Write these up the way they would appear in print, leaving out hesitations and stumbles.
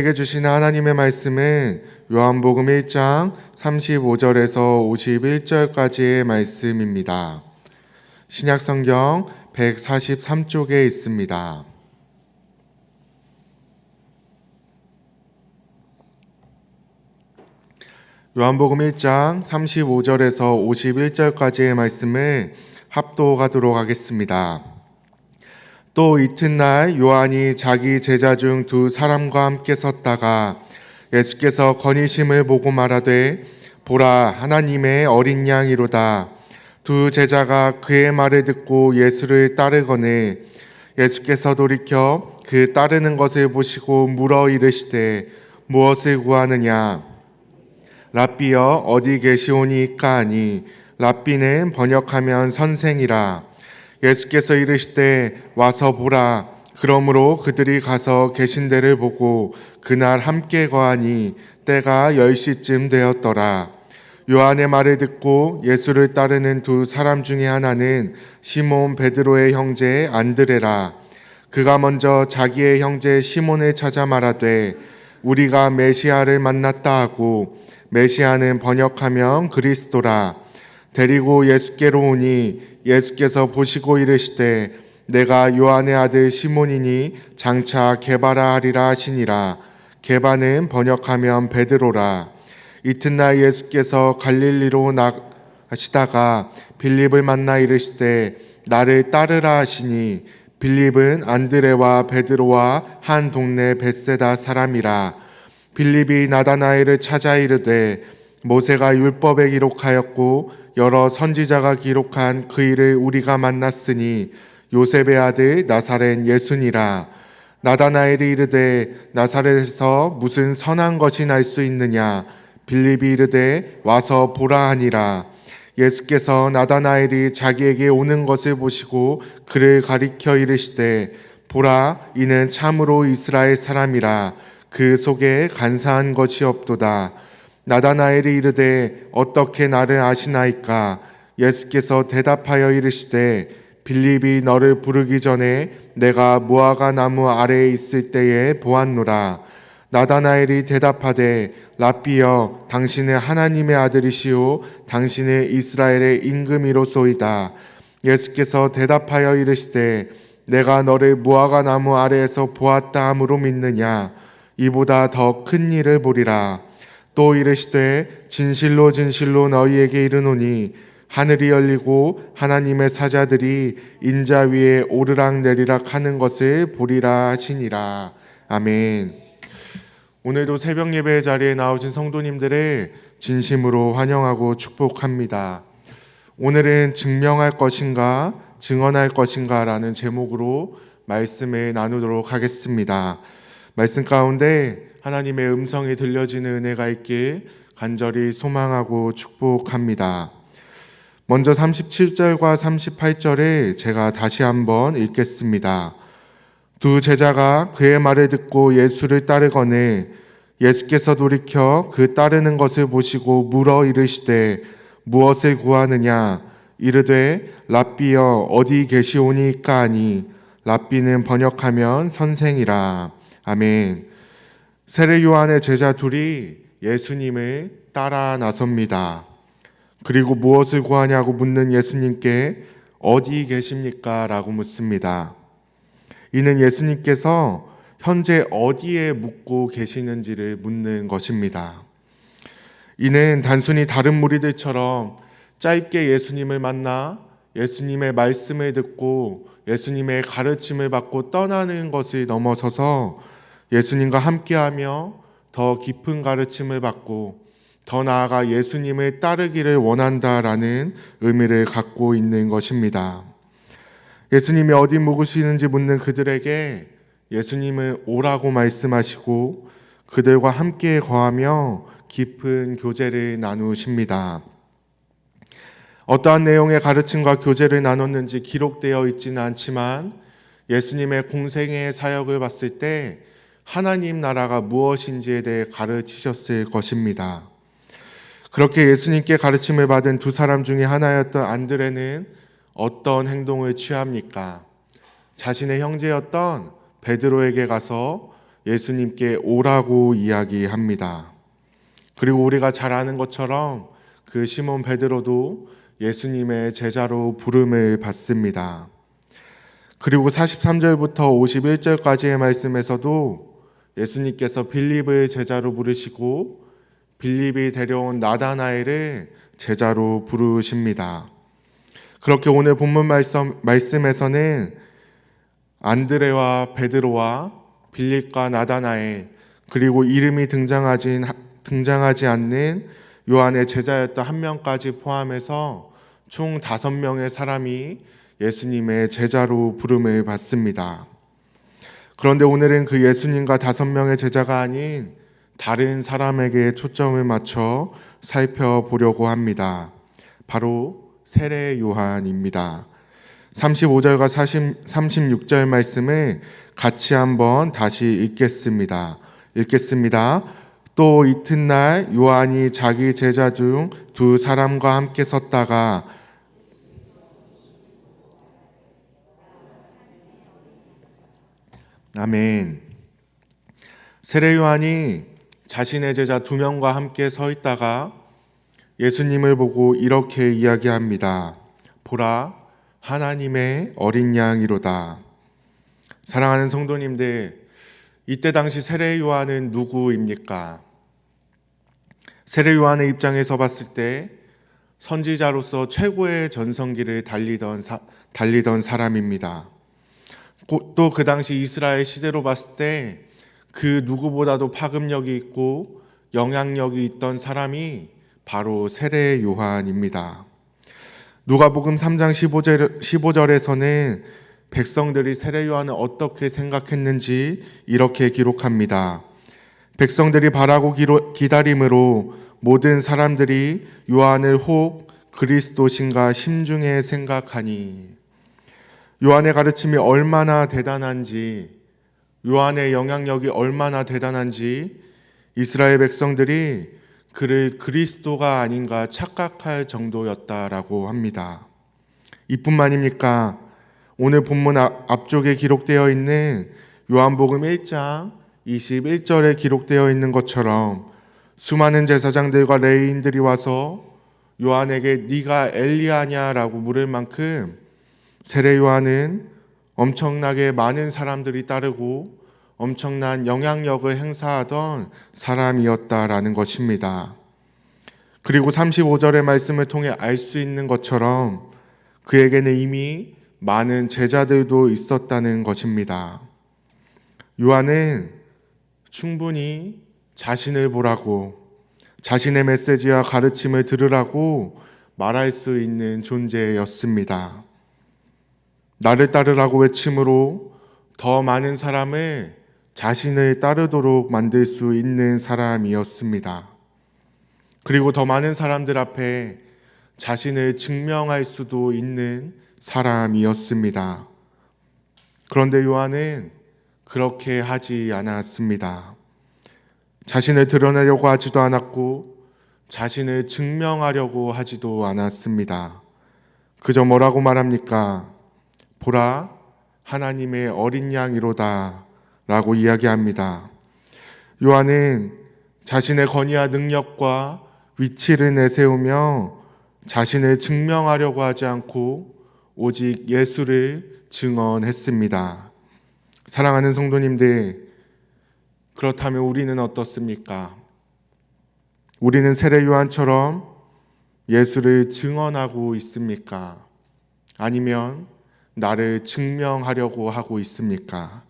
우리에게 주시는 하나님의 말씀은 요한복음 1장 35절에서 51절까지의 말씀입니다. 신약성경 143쪽에 있습니다. 요한복음 1장 35절에서 51절까지의 말씀을 합독하도록 하겠습니다. 또 이튿날 요한이 자기 제자 중 두 사람과 함께 섰다가 예수께서 건의심을 보고 말하되 보라 하나님의 어린 양이로다. 두 제자가 그의 말을 듣고 예수를 따르거늘 예수께서 돌이켜 그 따르는 것을 보시고 물어 이르시되 무엇을 구하느냐. 랍비여 어디 계시오니까 하니 랍비는 번역하면 선생이라. 예수께서 이르시되 와서 보라. 그러므로 그들이 가서 계신 데를 보고 그날 함께 거하니 때가 10시쯤 되었더라. 요한의 말을 듣고 예수를 따르는 두 사람 중에 하나는 시몬 베드로의 형제 안드레라. 그가 먼저 자기의 형제 시몬을 찾아 말하되 우리가 메시아를 만났다 하고, 메시아는 번역하면 그리스도라. 데리고 예수께로 오니 예수께서 보시고 이르시되 내가 요한의 아들 시몬이니 장차 게바라 하리라 하시니라. 게바는 번역하면 베드로라. 이튿날 예수께서 갈릴리로 나가시다가 빌립을 만나 이르시되 나를 따르라 하시니 빌립은 안드레와 베드로와 한 동네 벳세다 사람이라. 빌립이 나다나엘을 찾아 이르되 모세가 율법에 기록하였고 여러 선지자가 기록한 그 일을 우리가 만났으니 요셉의 아들 나사렛 예수니라. 나다나엘이 이르되 나사렛에서 무슨 선한 것이 날 수 있느냐. 빌립이 이르되 와서 보라 하니라. 예수께서 나다나엘이 자기에게 오는 것을 보시고 그를 가리켜 이르시되 보라 이는 참으로 이스라엘 사람이라. 그 속에 간사한 것이 없도다. 나다나엘이 이르되 어떻게 나를 아시나이까. 예수께서 대답하여 이르시되 빌립이 너를 부르기 전에 내가 무화과 나무 아래에 있을 때에 보았노라. 나다나엘이 대답하되 랍비여 당신은 하나님의 아들이시오 당신은 이스라엘의 임금이로소이다. 예수께서 대답하여 이르시되 내가 너를 무화과 나무 아래에서 보았다 함으로 믿느냐. 이보다 더 큰 일을 보리라. 또 이르시되 진실로 진실로 너희에게 이르노니 하늘이 열리고 하나님의 사자들이 인자 위에 오르락 내리락 하는 것을 보리라 하시니라. 아멘. 오늘도 새벽 예배 자리에 나오신 성도님들을 진심으로 환영하고 축복합니다. 오늘은 증명할 것인가 증언할 것인가 라는 제목으로 말씀을 나누도록 하겠습니다. 말씀 가운데 하나님의 음성이 들려지는 은혜가 있길 간절히 소망하고 축복합니다. 먼저 37절과 38절에 제가 다시 한번 읽겠습니다. 두 제자가 그의 말을 듣고 예수를 따르거늘 예수께서 돌이켜 그 따르는 것을 보시고 물어 이르시되 무엇을 구하느냐. 이르되 랍비여 어디 계시오니까 하니 랍비는 번역하면 선생이라. 아멘. 세례 요한의 제자 둘이 예수님을 따라 나섭니다. 그리고 무엇을 구하냐고 묻는 예수님께 어디 계십니까? 라고 묻습니다. 이는 예수님께서 현재 어디에 묵고 계시는지를 묻는 것입니다. 이는 단순히 다른 무리들처럼 짧게 예수님을 만나 예수님의 말씀을 듣고 예수님의 가르침을 받고 떠나는 것을 넘어서서 예수님과 함께하며 더 깊은 가르침을 받고 더 나아가 예수님을 따르기를 원한다라는 의미를 갖고 있는 것입니다. 예수님이 어디 묵으시는지 묻는 그들에게 예수님은 오라고 말씀하시고 그들과 함께 거하며 깊은 교제를 나누십니다. 어떠한 내용의 가르침과 교제를 나눴는지 기록되어 있지는 않지만 예수님의 공생의 사역을 봤을 때 하나님 나라가 무엇인지에 대해 가르치셨을 것입니다. 그렇게 예수님께 가르침을 받은 두 사람 중에 하나였던 안드레는 어떤 행동을 취합니까? 자신의 형제였던 베드로에게 가서 예수님께 오라고 이야기합니다. 그리고 우리가 잘 아는 것처럼 그 시몬 베드로도 예수님의 제자로 부름을 받습니다. 그리고 43절부터 51절까지의 말씀에서도 예수님께서 빌립을 제자로 부르시고 빌립이 데려온 나다나엘을 제자로 부르십니다. 그렇게 오늘 본문 말씀에서는 안드레와 베드로와 빌립과 나다나엘 그리고 이름이 등장하지 않는 요한의 제자였던 한 명까지 포함해서 총 5명의 사람이 예수님의 제자로 부름을 받습니다. 그런데 오늘은 그 예수님과 5명의 제자가 아닌 다른 사람에게 초점을 맞춰 살펴보려고 합니다. 바로 세례 요한입니다. 35절과 36절 말씀을 같이 한번 다시 읽겠습니다. 또 이튿날 요한이 자기 제자 중 2사람과 함께 섰다가 아멘. 세례 요한이 자신의 제자 2명과 함께 서 있다가 예수님을 보고 이렇게 이야기합니다. 보라, 하나님의 어린 양이로다. 사랑하는 성도님들, 이때 당시 세례 요한은 누구입니까? 세례 요한의 입장에서 봤을 때 선지자로서 최고의 전성기를 달리던 사람입니다. 또 그 당시 이스라엘 시대로 봤을 때 그 누구보다도 파급력이 있고 영향력이 있던 사람이 바로 세례 요한입니다. 누가복음 3장 15절에서는 백성들이 세례 요한을 어떻게 생각했는지 이렇게 기록합니다. 백성들이 바라고 기다림으로 모든 사람들이 요한을 혹 그리스도신가 심중에 생각하니. 요한의 가르침이 얼마나 대단한지, 요한의 영향력이 얼마나 대단한지 이스라엘 백성들이 그를 그리스도가 아닌가 착각할 정도였다라고 합니다. 이뿐만입니까? 오늘 본문 앞쪽에 기록되어 있는 요한복음 1장 21절에 기록되어 있는 것처럼 수많은 제사장들과 레위인들이 와서 요한에게 네가 엘리야냐라고 물을 만큼 세례 요한은 엄청나게 많은 사람들이 따르고 엄청난 영향력을 행사하던 사람이었다라는 것입니다. 그리고 35절의 말씀을 통해 알 수 있는 것처럼 그에게는 이미 많은 제자들도 있었다는 것입니다. 요한은 충분히 자신을 보라고, 자신의 메시지와 가르침을 들으라고 말할 수 있는 존재였습니다. 나를 따르라고 외침으로 더 많은 사람을 자신을 따르도록 만들 수 있는 사람이었습니다. 그리고 더 많은 사람들 앞에 자신을 증명할 수도 있는 사람이었습니다. 그런데 요한은 그렇게 하지 않았습니다. 자신을 드러내려고 하지도 않았고 자신을 증명하려고 하지도 않았습니다. 그저 뭐라고 말합니까? 보라, 하나님의 어린 양이로다 라고 이야기합니다. 요한은 자신의 권위와 능력과 위치를 내세우며 자신을 증명하려고 하지 않고 오직 예수를 증언했습니다. 사랑하는 성도님들, 그렇다면 우리는 어떻습니까? 우리는 세례 요한처럼 예수를 증언하고 있습니까? 아니면 나를 증명하려고 하고 있습니까?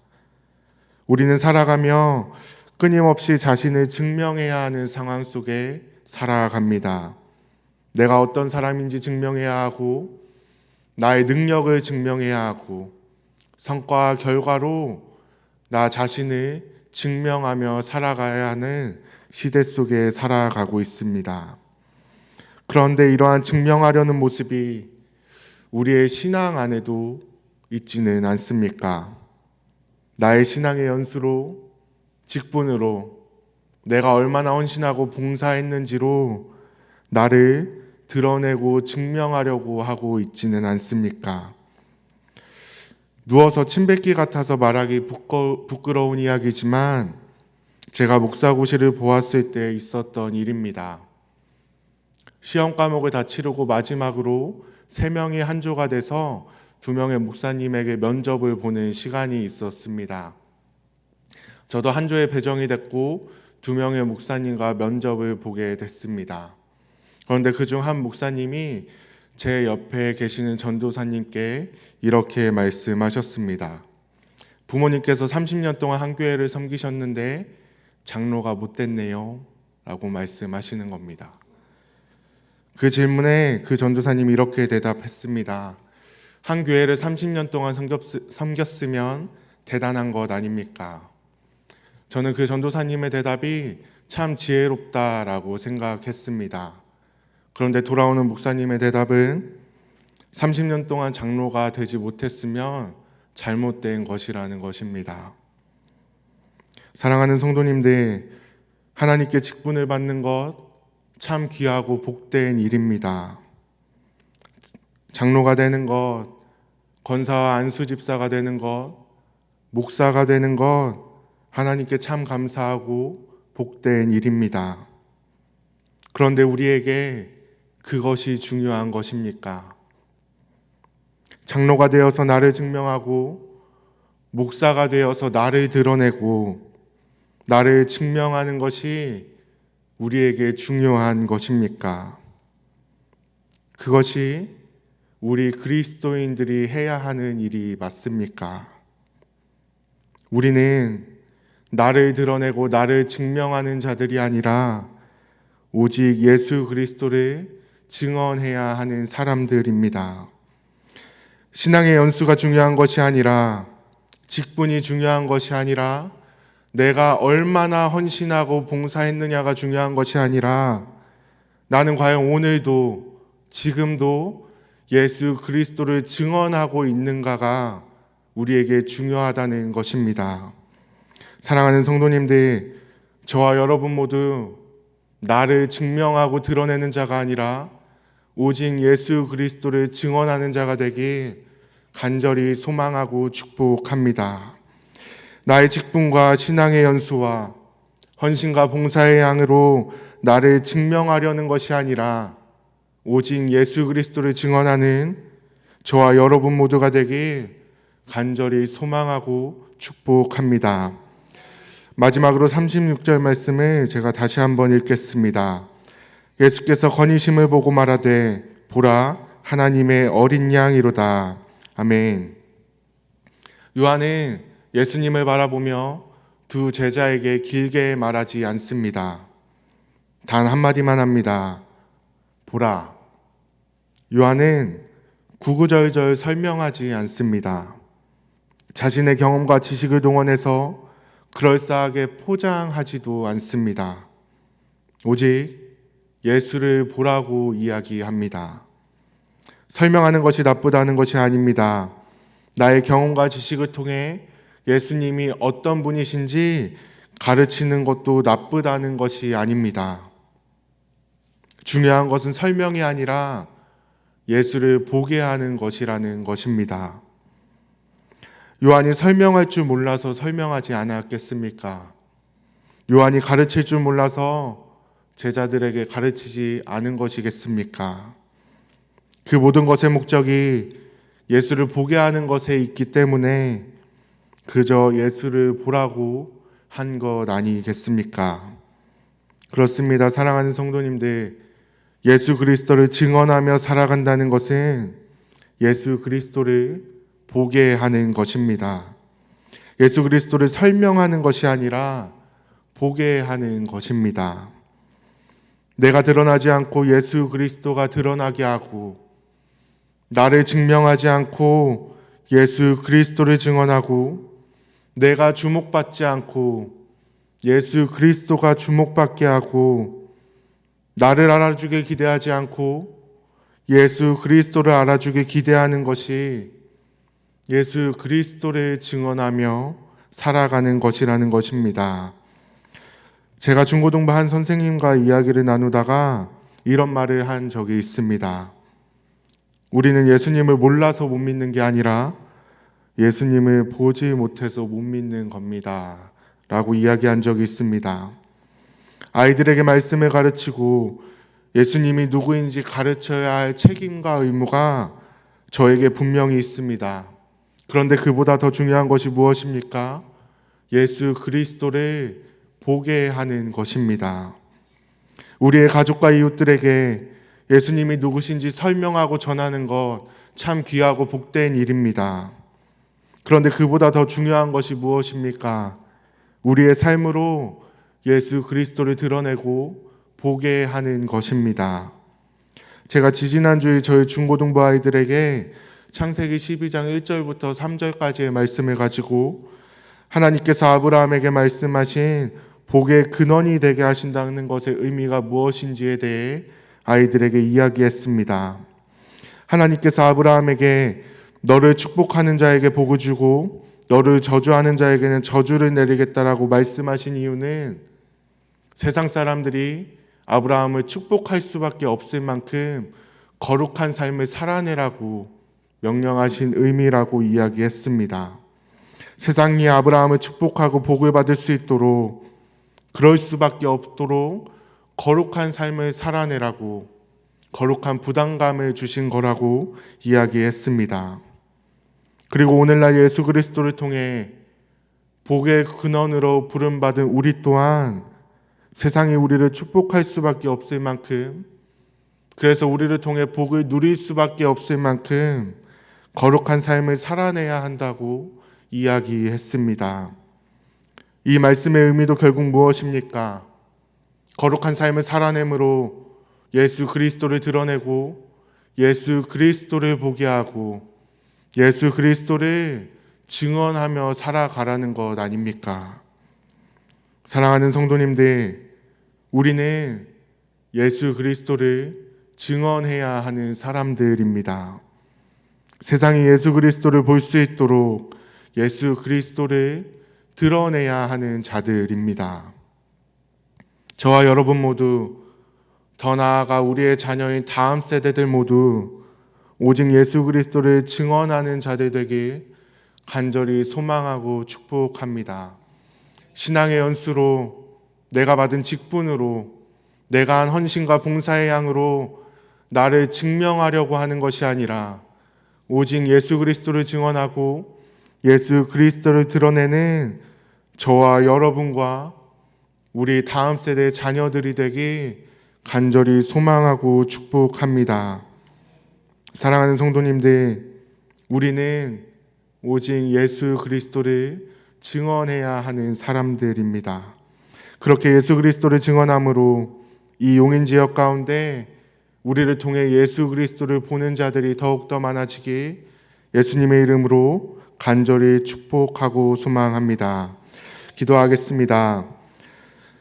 우리는 살아가며 끊임없이 자신을 증명해야 하는 상황 속에 살아갑니다. 내가 어떤 사람인지 증명해야 하고 나의 능력을 증명해야 하고 성과와 결과로 나 자신을 증명하며 살아가야 하는 시대 속에 살아가고 있습니다. 그런데 이러한 증명하려는 모습이 우리의 신앙 안에도 있지는 않습니까? 나의 신앙의 연수로, 직분으로, 내가 얼마나 헌신하고 봉사했는지로 나를 드러내고 증명하려고 하고 있지는 않습니까? 누워서 침 뱉기 같아서 말하기 부끄러운 이야기지만 제가 목사고시를 보았을 때 있었던 일입니다. 시험 과목을 다 치르고 마지막으로 3명이 한 조가 돼서 2명의 목사님에게 면접을 보는 시간이 있었습니다. 저도 한 조에 배정이 됐고 2명의 목사님과 면접을 보게 됐습니다. 그런데 그중 한 목사님이 제 옆에 계시는 전도사님께 이렇게 말씀하셨습니다. 부모님께서 30년 동안 한 교회를 섬기셨는데 장로가 못 됐네요 라고 말씀하시는 겁니다. 그 질문에 그 전도사님이 이렇게 대답했습니다. 한 교회를 30년 동안 섬겼으면 대단한 것 아닙니까? 저는 그 전도사님의 대답이 참 지혜롭다라고 생각했습니다. 그런데 돌아오는 목사님의 대답은 30년 동안 장로가 되지 못했으면 잘못된 것이라는 것입니다. 사랑하는 성도님들, 하나님께 직분을 받는 것 참 귀하고 복된 일입니다. 장로가 되는 것, 권사와 안수 집사가 되는 것, 목사가 되는 것 하나님께 참 감사하고 복된 일입니다. 그런데 우리에게 그것이 중요한 것입니까? 장로가 되어서 나를 증명하고 목사가 되어서 나를 드러내고 나를 증명하는 것이 우리에게 중요한 것입니까? 그것이 우리 그리스도인들이 해야 하는 일이 맞습니까? 우리는 나를 드러내고 나를 증명하는 자들이 아니라 오직 예수 그리스도를 증언해야 하는 사람들입니다. 신앙의 연수가 중요한 것이 아니라, 직분이 중요한 것이 아니라, 내가 얼마나 헌신하고 봉사했느냐가 중요한 것이 아니라, 나는 과연 오늘도 지금도 예수 그리스도를 증언하고 있는가가 우리에게 중요하다는 것입니다. 사랑하는 성도님들, 저와 여러분 모두 나를 증명하고 드러내는 자가 아니라 오직 예수 그리스도를 증언하는 자가 되길 간절히 소망하고 축복합니다. 나의 직분과 신앙의 연수와 헌신과 봉사의 양으로 나를 증명하려는 것이 아니라 오직 예수 그리스도를 증언하는 저와 여러분 모두가 되길 간절히 소망하고 축복합니다. 마지막으로 36절 말씀을 제가 다시 한번 읽겠습니다. 예수께서 건의심을 보고 말하되 보라 하나님의 어린 양이로다. 아멘. 요한은 예수님을 바라보며 두 제자에게 길게 말하지 않습니다. 단 한마디만 합니다. 보라. 요한은 구구절절 설명하지 않습니다. 자신의 경험과 지식을 동원해서 그럴싸하게 포장하지도 않습니다. 오직 예수를 보라고 이야기합니다. 설명하는 것이 나쁘다는 것이 아닙니다. 나의 경험과 지식을 통해 예수님이 어떤 분이신지 가르치는 것도 나쁘다는 것이 아닙니다. 중요한 것은 설명이 아니라 예수를 보게 하는 것이라는 것입니다. 요한이 설명할 줄 몰라서 설명하지 않았겠습니까? 요한이 가르칠 줄 몰라서 제자들에게 가르치지 않은 것이겠습니까? 그 모든 것의 목적이 예수를 보게 하는 것에 있기 때문에 그저 예수를 보라고 한 것 아니겠습니까? 그렇습니다. 사랑하는 성도님들, 예수 그리스도를 증언하며 살아간다는 것은 예수 그리스도를 보게 하는 것입니다. 예수 그리스도를 설명하는 것이 아니라 보게 하는 것입니다. 내가 드러나지 않고 예수 그리스도가 드러나게 하고, 나를 증명하지 않고 예수 그리스도를 증언하고, 내가 주목받지 않고 예수 그리스도가 주목받게 하고, 나를 알아주길 기대하지 않고 예수 그리스도를 알아주길 기대하는 것이 예수 그리스도를 증언하며 살아가는 것이라는 것입니다. 제가 중고등부 한 선생님과 이야기를 나누다가 이런 말을 한 적이 있습니다. 우리는 예수님을 몰라서 못 믿는 게 아니라 예수님을 보지 못해서 못 믿는 겁니다. 라고 이야기한 적이 있습니다. 아이들에게 말씀을 가르치고 예수님이 누구인지 가르쳐야 할 책임과 의무가 저에게 분명히 있습니다. 그런데 그보다 더 중요한 것이 무엇입니까? 예수 그리스도를 보게 하는 것입니다. 우리의 가족과 이웃들에게 예수님이 누구신지 설명하고 전하는 것 참 귀하고 복된 일입니다. 그런데 그보다 더 중요한 것이 무엇입니까? 우리의 삶으로 예수 그리스도를 드러내고 보게 하는 것입니다. 제가 지지난주에 저희 중고등부 아이들에게 창세기 12장 1절부터 3절까지의 말씀을 가지고 하나님께서 아브라함에게 말씀하신 복의 근원이 되게 하신다는 것의 의미가 무엇인지에 대해 아이들에게 이야기했습니다. 하나님께서 아브라함에게 너를 축복하는 자에게 복을 주고 너를 저주하는 자에게는 저주를 내리겠다라고 말씀하신 이유는 세상 사람들이 아브라함을 축복할 수밖에 없을 만큼 거룩한 삶을 살아내라고 명령하신 의미라고 이야기했습니다. 세상이 아브라함을 축복하고 복을 받을 수 있도록, 그럴 수밖에 없도록 거룩한 삶을 살아내라고, 거룩한 부담감을 주신 거라고 이야기했습니다. 그리고 오늘날 예수 그리스도를 통해 복의 근원으로 부름받은 우리 또한 세상이 우리를 축복할 수밖에 없을 만큼, 그래서 우리를 통해 복을 누릴 수밖에 없을 만큼 거룩한 삶을 살아내야 한다고 이야기했습니다. 이 말씀의 의미도 결국 무엇입니까? 거룩한 삶을 살아내므로 예수 그리스도를 드러내고 예수 그리스도를 보게 하고 예수 그리스도를 증언하며 살아가라는 것 아닙니까? 사랑하는 성도님들, 우리는 예수 그리스도를 증언해야 하는 사람들입니다. 세상이 예수 그리스도를 볼 수 있도록 예수 그리스도를 드러내야 하는 자들입니다. 저와 여러분 모두, 더 나아가 우리의 자녀인 다음 세대들 모두 오직 예수 그리스도를 증언하는 자들 되길 간절히 소망하고 축복합니다. 신앙의 연수로, 내가 받은 직분으로, 내가 한 헌신과 봉사의 양으로 나를 증명하려고 하는 것이 아니라 오직 예수 그리스도를 증언하고 예수 그리스도를 드러내는 저와 여러분과 우리 다음 세대의 자녀들이 되길 간절히 소망하고 축복합니다. 사랑하는 성도님들, 우리는 오직 예수 그리스도를 증언해야 하는 사람들입니다. 그렇게 예수 그리스도를 증언함으로 이 용인 지역 가운데 우리를 통해 예수 그리스도를 보는 자들이 더욱더 많아지길 예수님의 이름으로 간절히 축복하고 소망합니다. 기도하겠습니다.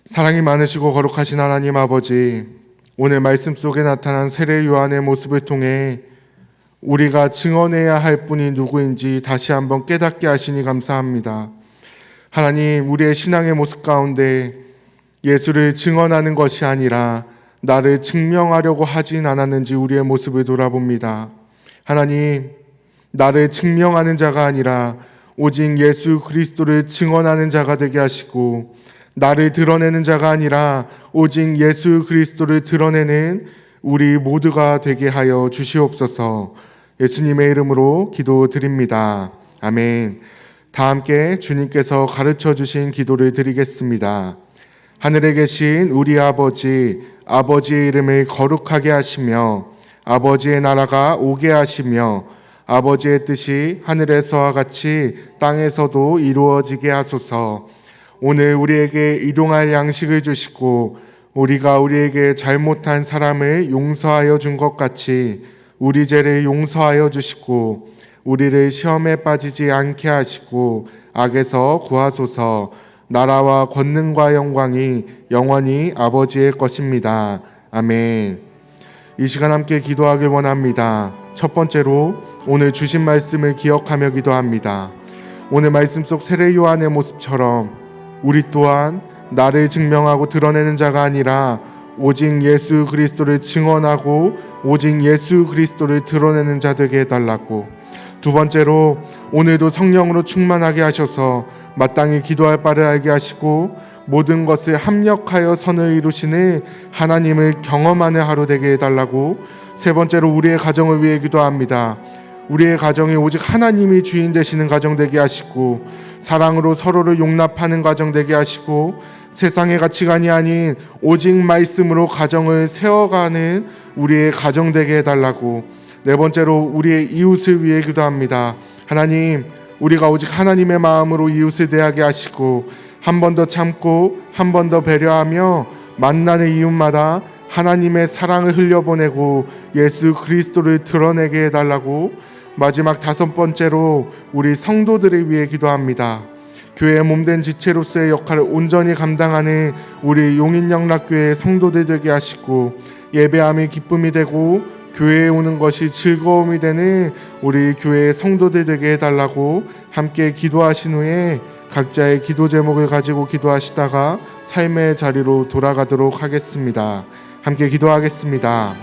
사랑이 많으시고 거룩하신 하나님 아버지, 오늘 말씀 속에 나타난 세례 요한의 모습을 통해 우리가 증언해야 할 분이 누구인지 다시 한번 깨닫게 하시니 감사합니다. 하나님, 우리의 신앙의 모습 가운데 예수를 증언하는 것이 아니라 나를 증명하려고 하진 않았는지 우리의 모습을 돌아봅니다. 하나님, 나를 증명하는 자가 아니라 오직 예수 그리스도를 증언하는 자가 되게 하시고, 나를 드러내는 자가 아니라 오직 예수 그리스도를 드러내는 우리 모두가 되게 하여 주시옵소서. 예수님의 이름으로 기도드립니다. 아멘. 다 함께 주님께서 가르쳐 주신 기도를 드리겠습니다. 하늘에 계신 우리 아버지, 아버지의 이름을 거룩하게 하시며 아버지의 나라가 오게 하시며 아버지의 뜻이 하늘에서와 같이 땅에서도 이루어지게 하소서. 오늘 우리에게 일용할 양식을 주시고 우리가 우리에게 잘못한 사람을 용서하여 준 것 같이 우리 죄를 용서하여 주시고 우리를 시험에 빠지지 않게 하시고 악에서 구하소서. 나라와 권능과 영광이 영원히 아버지의 것입니다. 아멘. 이 시간 함께 기도하길 원합니다. 첫 번째로 오늘 주신 말씀을 기억하며 기도합니다. 오늘 말씀 속 세례 요한의 모습처럼 우리 또한 나를 증명하고 드러내는 자가 아니라 오직 예수 그리스도를 증언하고 오직 예수 그리스도를 드러내는 자 되게 해달라고. 두 번째로 오늘도 성령으로 충만하게 하셔서 마땅히 기도할 바를 알게 하시고 모든 것을 합력하여 선을 이루시는 하나님을 경험하는 하루 되게 해달라고. 세 번째로 우리의 가정을 위해 기도합니다. 우리의 가정이 오직 하나님이 주인 되시는 가정 되게 하시고 사랑으로 서로를 용납하는 가정 되게 하시고 세상의 가치관이 아닌 오직 말씀으로 가정을 세워가는 우리의 가정 되게 해달라고. 네 번째로 우리의 이웃을 위해 기도합니다. 하나님, 우리가 오직 하나님의 마음으로 이웃을 대하게 하시고 한 번 더 참고 한 번 더 배려하며 만나는 이웃마다 하나님의 사랑을 흘려보내고 예수 그리스도를 드러내게 해달라고. 마지막 다섯 번째로 우리 성도들을 위해 기도합니다. 교회의 몸된 지체로서의 역할을 온전히 감당하는 우리 용인영락교회의 성도들 되게 하시고 예배함이 기쁨이 되고 교회에 오는 것이 즐거움이 되는 우리 교회의 성도들 되게 해달라고 함께 기도하신 후에 각자의 기도 제목을 가지고 기도하시다가 삶의 자리로 돌아가도록 하겠습니다. 함께 기도하겠습니다.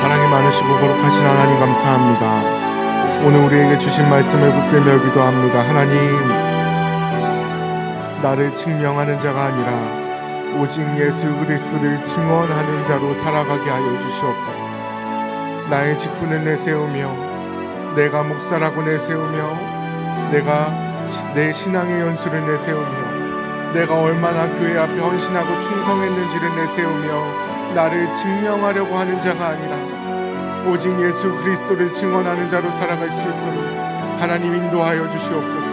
사랑이 많으시고 거룩하신 하나님 감사합니다. 오늘 우리에게 주신 말씀을 붙들며 기도합니다. 하나님, 나를 증명하는 자가 아니라 오직 예수 그리스도를 증언하는 자로 살아가게 하여 주시옵소서. 나의 직분을 내세우며 내가 목사라고 내세우며 내가 내 신앙의 연수를 내세우며 내가 얼마나 교회 앞에 헌신하고 충성했는지를 내세우며 나를 증명하려고 하는 자가 아니라 오직 예수 그리스도를 증언하는 자로 살아갈 수 있도록 하나님 인도하여 주시옵소서.